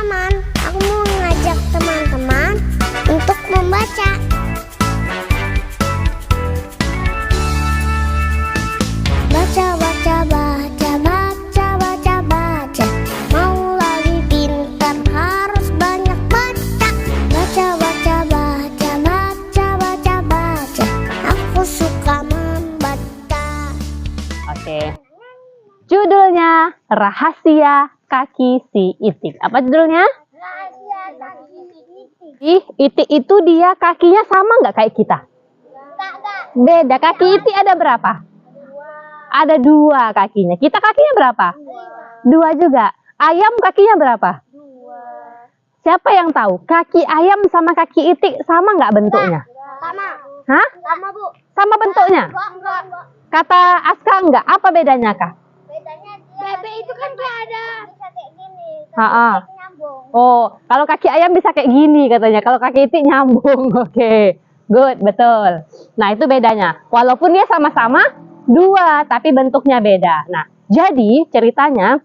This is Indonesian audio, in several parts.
teman-teman, aku mau ngajak teman-teman untuk membaca. Baca, baca, baca, baca, baca, baca. Mau lagi pintar harus banyak baca. Baca, baca, baca, baca, baca, baca. Aku suka membaca. Oke. Judulnya Rahasia Kaki Si Itik. Apa judulnya? Rahasia kaki si Itik. Itik itu dia kakinya sama nggak kayak kita? Enggak. Beda. Kaki Itik ada berapa? Ada 2 kakinya. Kita kakinya berapa? 2 juga. Ayam kakinya berapa? 2. Siapa yang tahu? Kaki ayam sama kaki itik sama nggak bentuknya? Sama. Hah? Sama, Bu. Sama bentuknya? Enggak. Kata Aska enggak. Apa bedanya, Kak? Bedanya bebek itu kan dia ada bisa kayak gini. Ha-ha. Nyambung. Oh, kalau kaki ayam bisa kayak gini katanya. Kalau kaki itik nyambung. Oke. Good, betul. Nah, itu bedanya. Walaupun dia sama-sama 2, tapi bentuknya beda. Nah, jadi ceritanya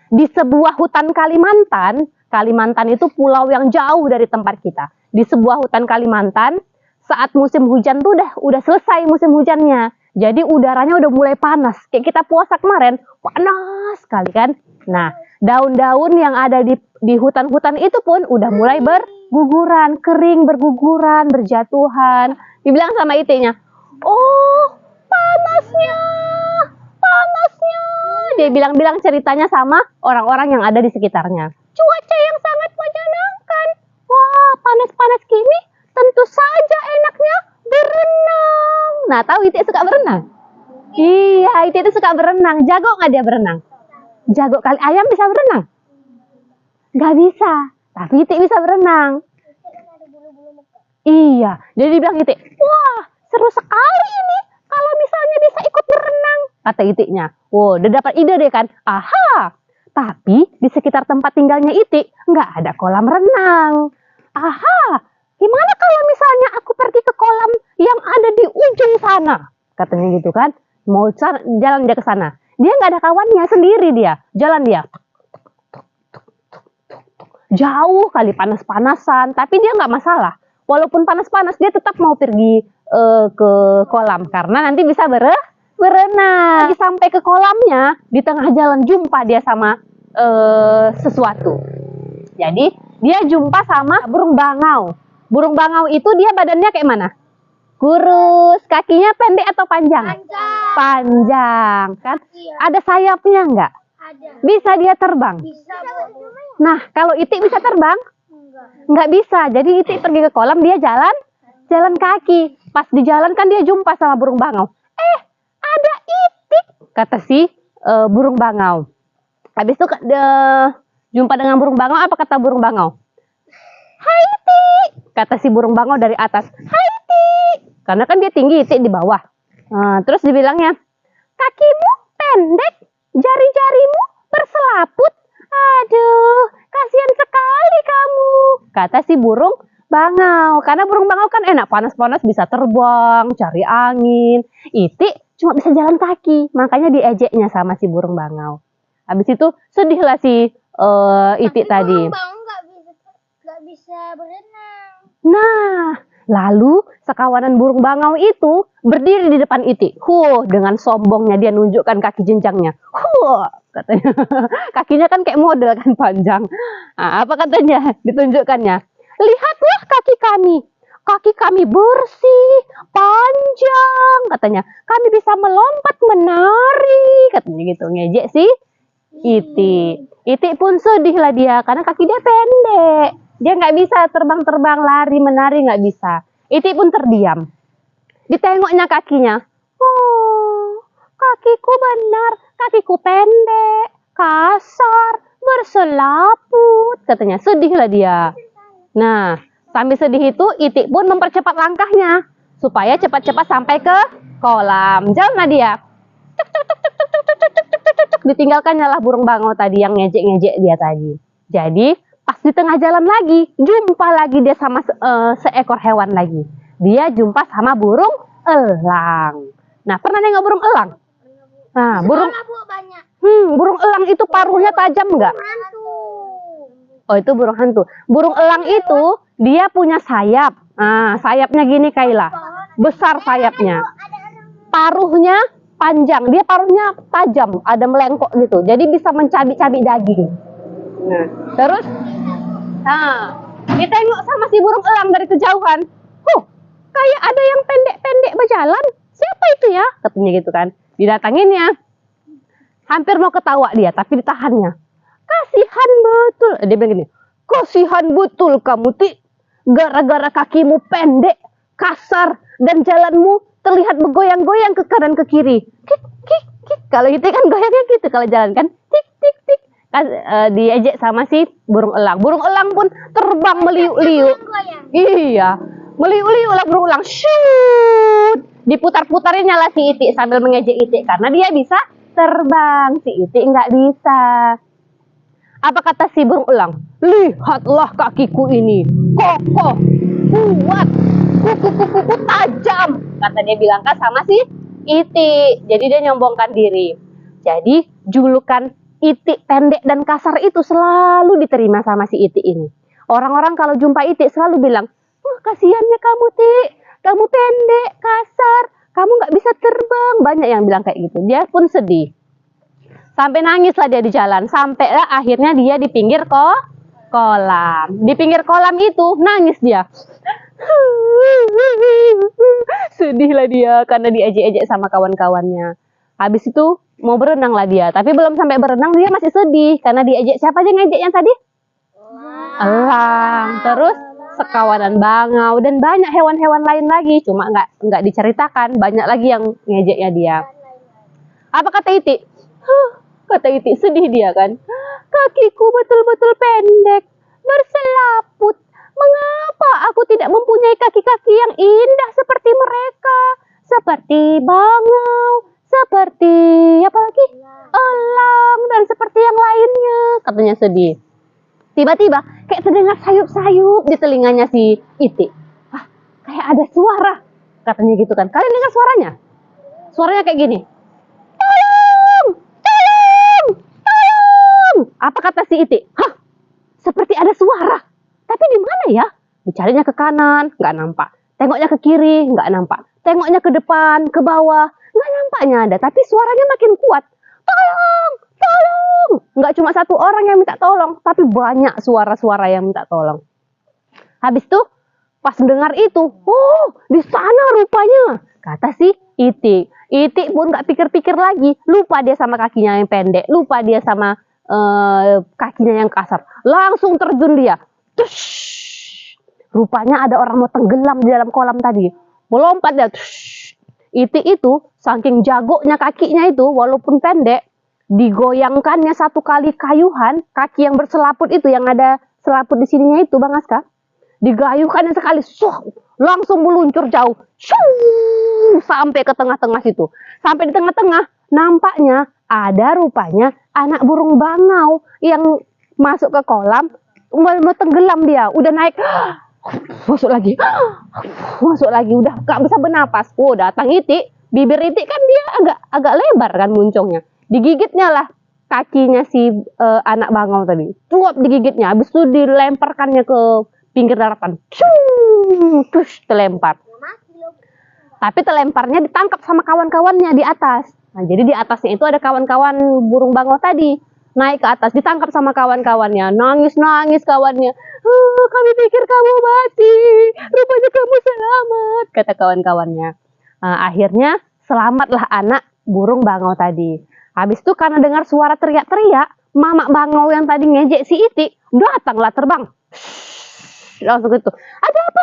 di sebuah hutan Kalimantan, Kalimantan itu pulau yang jauh dari tempat kita. Di sebuah hutan Kalimantan, saat musim hujan tuh udah selesai musim hujannya. Jadi udaranya udah mulai panas. Kayak kita puasa kemarin, panas sekali kan. Nah, daun-daun yang ada di hutan-hutan itu pun udah mulai berguguran, kering, berguguran, berjatuhan. Dibilang sama itiknya, "Oh, panasnya, panasnya." Dia bilang-bilang ceritanya sama orang-orang yang ada di sekitarnya. Cuaca yang sangat menyenangkan. Wah, panas-panas gini, tentu saja enaknya berenang. Nah, tahu itik suka berenang? Iya, itik itu suka berenang. Jago nggak dia berenang? Jago kali. Ayam bisa berenang? Nggak bisa. Tapi itik bisa berenang. Iya, jadi dibilang itik, "Wah, seru sekali ini kalau misalnya bisa ikut berenang," kata itiknya. Wow, udah dapat ide deh kan? Aha, tapi di sekitar tempat tinggalnya itik nggak ada kolam renang. Aha, gimana kalau misalnya aku pergi ke kolam yang ada di ujung sana? Katanya gitu kan. Mau jalan dia ke sana. Dia nggak ada kawannya, sendiri dia. Jalan dia. Jauh kali, panas-panasan, tapi dia nggak masalah. Walaupun panas-panas, dia tetap mau pergi ke kolam karena nanti bisa berenang. Sampai ke kolamnya, di tengah jalan jumpa dia sama sesuatu. Jadi dia jumpa sama burung bangau. Burung bangau itu dia badannya kayak mana? Kurus, kakinya pendek atau panjang? Panjang kan? Ada sayapnya nggak? Ada. Bisa dia terbang? Bisa. Nah, kalau itik bisa terbang? Nggak bisa. Jadi itik pergi ke kolam, dia jalan kaki. Pas di jalan kan dia jumpa sama burung bangau. Ada itik, kata si burung bangau. Habis itu jumpa dengan burung bangau, apa kata burung bangau? "Hai itik," kata si burung bangau dari atas. "Hai itik." Karena kan dia tinggi, itik di bawah. Terus dibilangnya, "Kakimu pendek, jari-jarimu berselaput. Aduh, kasihan sekali kamu," kata si burung bangau. Karena burung bangau kan enak, panas-panas bisa terbang, cari angin. Itik cuma bisa jalan kaki, makanya diejeknya sama si burung bangau. Habis itu sedihlah si itik tadi. Burung bangau nggak bisa berenang. Nah, lalu sekawanan burung bangau itu berdiri di depan itik. Dengan sombongnya dia nunjukkan kaki jenjangnya. Katanya. Kakinya kan kayak model kan, panjang. Nah, apa katanya? Ditunjukkannya. "Lihatlah kaki kami. Kaki kami bersih, panjang," katanya. "Kami bisa melompat menari," katanya gitu. Ngejek sih itik. Itik pun sedih lah dia karena kaki dia pendek. Dia nggak bisa terbang-terbang, lari, menari, nggak bisa. Itik pun terdiam. Ditengoknya kakinya. "Oh, kakiku benar. Kakiku pendek, kasar, berselaput," katanya. Sedih lah dia. Nah, sambil sedih itu, itik pun mempercepat langkahnya supaya cepat-cepat sampai ke kolam. Jalanlah dia. Ditinggalkannya lah burung bangau tadi yang ngejek-ngejek dia tadi. Jadi pas di tengah jalan lagi, jumpa lagi dia sama seekor hewan lagi. Dia jumpa sama burung elang. Nah, pernah nengok burung elang? Nah, burung Bu, banyak. burung elang itu paruhnya tajam nggak? Oh, itu burung hantu. Burung elang itu dia punya sayap. Nah, sayapnya gini Kayla. Besar sayapnya. Paruhnya panjang. Dia paruhnya tajam, ada melengkok gitu. Jadi bisa mencabik-cabik daging. Nah, terus ditengok sama si burung elang dari kejauhan. Kayak ada yang pendek-pendek berjalan. Siapa itu ya? Katanya gitu kan. Didatanginnya. Hampir mau ketawa dia, tapi ditahannya. Kasihan betul. Dia bilang gini, kasihan betul kamu, Ti. Gara-gara kakimu pendek, kasar, dan jalanmu terlihat bergoyang-goyang ke kanan ke kiri. Kik, kik, kik. Kalau itu kan goyangnya gitu, kalau jalan kan. Tik, tik, tik. Diejek sama si burung elang. Burung elang pun terbang meliuk-liuk. Iya, meliuk-liuk lah burung elang. Shoot. Diputar-putarinnya lah si Itik sambil mengejek Itik. Karena dia bisa terbang. Si Itik nggak bisa. Apa kata si burung elang? Lihatlah kakiku ini, kokoh, kuat, kuku-kuku tajam. Kata dia bilang kan sama si Itik. Jadi dia nyombongkan diri. Jadi julukan Itik pendek dan kasar itu selalu diterima sama si Itik ini. Orang-orang kalau jumpa Itik selalu bilang, kasihannya kamu, Tik. Kamu pendek, kasar, kamu nggak bisa terbang. Banyak yang bilang kayak gitu. Dia pun sedih. Sampai nangis lah dia di jalan. Sampailah akhirnya dia di pinggir kolam. Di pinggir kolam itu nangis dia. Sedih lah dia karena diejek-ejek sama kawan-kawannya. Habis itu mau berenang lah dia. Tapi belum sampai berenang dia masih sedih. Karena diejek. Siapa aja ngejeknya tadi? Elang. Terus sekawanan bangau. Dan banyak hewan-hewan lain lagi. Cuma nggak diceritakan. Banyak lagi yang ngejeknya dia. Apa kata Itik? Kata Itik, sedih dia kan. Kakiku betul-betul pendek, berselaput. Mengapa aku tidak mempunyai kaki-kaki yang indah seperti mereka? Seperti bangau, seperti apa lagi? Elang, dan seperti yang lainnya. Katanya sedih. Tiba-tiba kayak terdengar sayup-sayup di telinganya si Itik. Kayak ada suara. Katanya gitu kan. Kalian dengar suaranya? Suaranya kayak gini. Apa kata si Itik? Seperti ada suara. Tapi di mana ya? Dicarinya ke kanan, nggak nampak. Tengoknya ke kiri, nggak nampak. Tengoknya ke depan, ke bawah, nggak nampaknya ada. Tapi suaranya makin kuat. Tolong, tolong. Nggak cuma satu orang yang minta tolong, tapi banyak suara-suara yang minta tolong. Habis itu, pas dengar itu, di sana rupanya, kata si Itik. Itik pun nggak pikir-pikir lagi. Lupa dia sama kakinya yang pendek. Lupa dia sama kakinya yang kasar. Langsung terjun dia. Tush. Rupanya ada orang mau tenggelam di dalam kolam tadi. Melompat dia. Tush. Itik itu saking jagonya kakinya itu, walaupun pendek, digoyangkannya satu kali kayuhan, kaki yang berselaput itu, yang ada selaput di sininya itu, Bang Aska, digayuhkannya sekali, langsung meluncur jauh, sampai ke tengah-tengah situ. Sampai di tengah-tengah, nampaknya ada rupanya anak burung bangau yang masuk ke kolam, mau tenggelam dia, udah naik, masuk lagi, udah gak bisa bernapas. Datang Itik, bibir Itik kan dia agak lebar kan muncungnya, digigitnya lah kakinya si anak bangau tadi, cuap digigitnya, habis itu dilemparkannya ke pinggir daratan, terus terlempar. Tapi terlemparnya ditangkap sama kawan-kawannya di atas. Nah, jadi di atasnya itu ada kawan-kawan burung bangau tadi. Naik ke atas, ditangkap sama kawan-kawannya. Nangis-nangis kawannya. Kami pikir kamu mati. Rupanya kamu selamat, kata kawan-kawannya. Nah, akhirnya selamatlah anak burung bangau tadi. Habis itu karena dengar suara teriak-teriak, mama bangau yang tadi ngejek si Itik, datanglah terbang. Langsung gitu. Ada apa?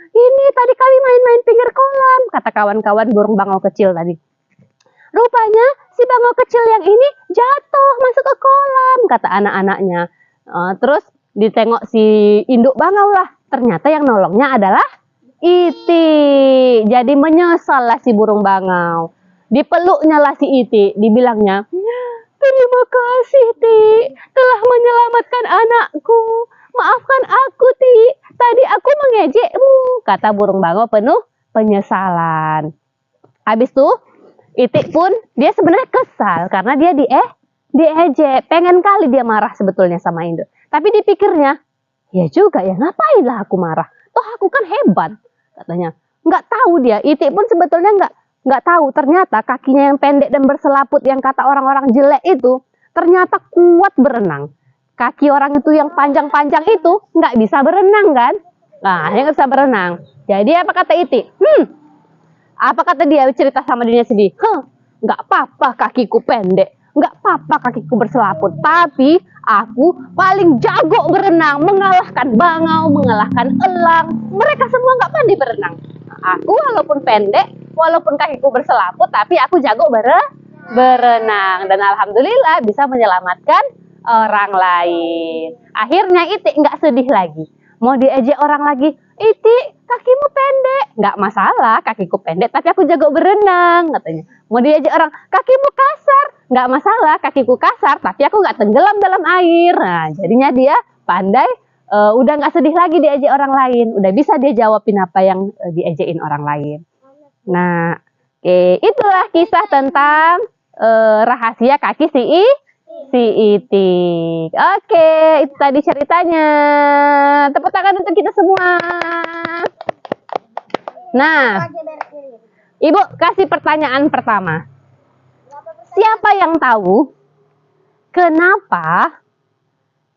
Ini tadi kami main-main pinggir kolam, kata kawan-kawan burung bangau kecil tadi. Rupanya si bangau kecil yang ini jatuh masuk ke kolam, kata anak-anaknya. Terus ditengok si induk bangau lah. Ternyata yang nolongnya adalah Itik. Jadi menyesal lah si burung bangau. Dipeluknya lah si Itik. Dibilangnya, terima kasih, Tik, telah menyelamatkan anakku. Maafkan aku, Tik. Tadi aku mengejekmu, kata burung bangau penuh penyesalan. Habis itu Itik pun dia sebenarnya kesal karena dia diejek. Pengen kali dia marah sebetulnya sama induk. Tapi dipikirnya, ya juga ya, ngapain lah aku marah? Toh aku kan hebat, katanya. Nggak tahu dia, Itik pun sebetulnya nggak tahu. Ternyata kakinya yang pendek dan berselaput yang kata orang-orang jelek itu, ternyata kuat berenang. Kaki orang itu yang panjang-panjang itu nggak bisa berenang kan? Nah, yang nggak bisa berenang. Jadi apa kata Itik? Apa kata dia cerita sama dirinya sendiri? Nggak apa-apa kakiku pendek, nggak apa-apa kakiku berselaput, tapi aku paling jago berenang, mengalahkan bangau, mengalahkan elang. Mereka semua nggak pandai berenang. Nah, aku walaupun pendek, walaupun kakiku berselaput, tapi aku jago berenang. Dan alhamdulillah bisa menyelamatkan orang lain. Akhirnya Itik nggak sedih lagi. Mau diejek orang lagi, Itik, kakimu pendek. Nggak masalah, kakiku pendek, tapi aku jago berenang, katanya. Mau diejek orang, kakimu kasar. Nggak masalah, kakiku kasar, tapi aku nggak tenggelam dalam air. Nah, jadinya dia pandai, udah nggak sedih lagi diejek orang lain. Udah bisa dia jawabin apa yang diejekin orang lain. Nah, itulah kisah tentang rahasia kaki si Itik. Oke, itu tadi ceritanya. Tepuk tangan untuk kita semua. Nah, Ibu kasih pertanyaan pertama. Siapa yang tahu kenapa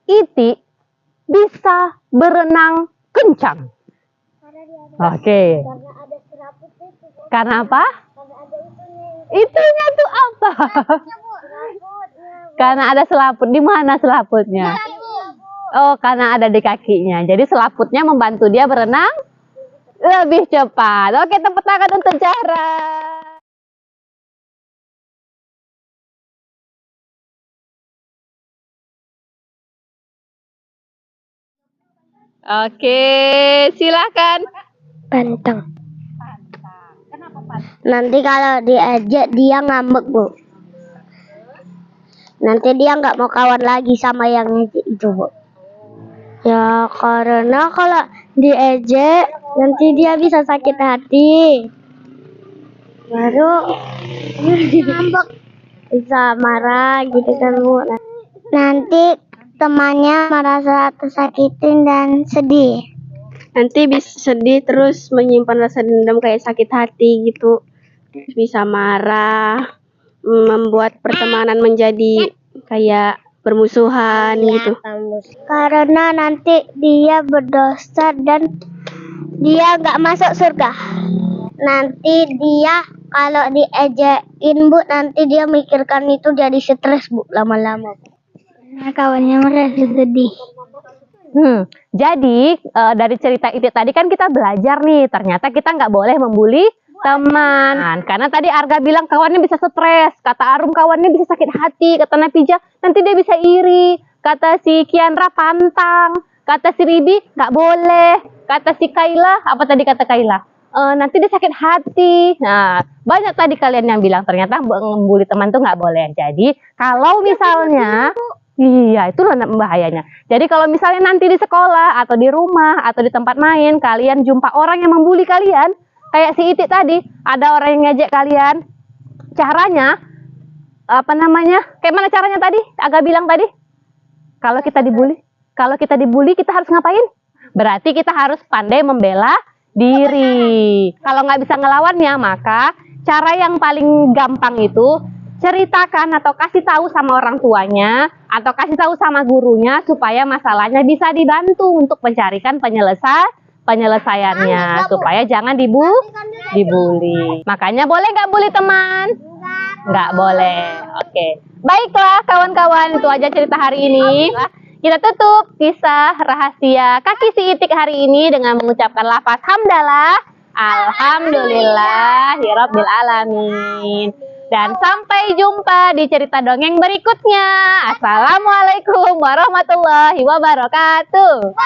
Itik bisa berenang kencang? Oke. Karena apa? Itunya tuh apa? Karena ada selaput. Di mana selaputnya? Oh, karena ada di kakinya. Jadi selaputnya membantu dia berenang lebih cepat. Oke, tepuk tangan untuk Zahra. Oke, silakan. Pantang. Kenapa pantang? Nanti kalau diajak dia ngambek, Bu. Nanti dia nggak mau kawan lagi sama yang ngejek itu, Bu. Ya karena kalau diejek nanti dia bisa sakit hati. Baru ngambek, bisa marah gitu kan, Bu. Nanti temannya merasa tersakitin dan sedih. Nanti bisa sedih terus menyimpan rasa dendam kayak sakit hati gitu. Bisa marah, membuat pertemanan menjadi kayak bermusuhan gitu. Karena nanti dia berdosa dan dia nggak masuk surga. Nanti dia kalau diejekin, Bu, nanti dia mikirkan itu jadi stres, Bu, lama-lama. Nah, kawannya merasa sedih. Jadi dari cerita itu tadi kan kita belajar nih, ternyata kita nggak boleh membuli teman. Karena tadi Arga bilang kawannya bisa stres, kata Arum kawannya bisa sakit hati, kata Napija nanti dia bisa iri, kata si Kiandra pantang, kata si Ribi nggak boleh, kata si Kaila, apa tadi kata Kaila? Nanti dia sakit hati. Nah, banyak tadi kalian yang bilang ternyata membuli teman tuh nggak boleh. Jadi kalau misalnya iya, itu bahayanya. Jadi kalau misalnya nanti di sekolah atau di rumah atau di tempat main kalian jumpa orang yang membuli kalian, kayak si Itik tadi, ada orang yang ngejek kalian. Caranya apa namanya? Kayak mana caranya tadi? Agak bilang tadi. Kalau kita dibully, kita harus ngapain? Berarti kita harus pandai membela diri. Kalau nggak bisa ngelawannya, maka cara yang paling gampang itu ceritakan atau kasih tahu sama orang tuanya atau kasih tahu sama gurunya supaya masalahnya bisa dibantu untuk mencarikan penyelesaiannya supaya jangan dibully. Makanya boleh nggak bully teman? Nggak boleh. Oke. Baiklah kawan-kawan, itu aja cerita hari ini. Kita tutup kisah rahasia kaki si Itik hari ini dengan mengucapkan lafaz hamdalah. Alhamdulillahirabbil alamin. Dan sampai jumpa di cerita dongeng berikutnya. Assalamualaikum warahmatullahi wabarakatuh.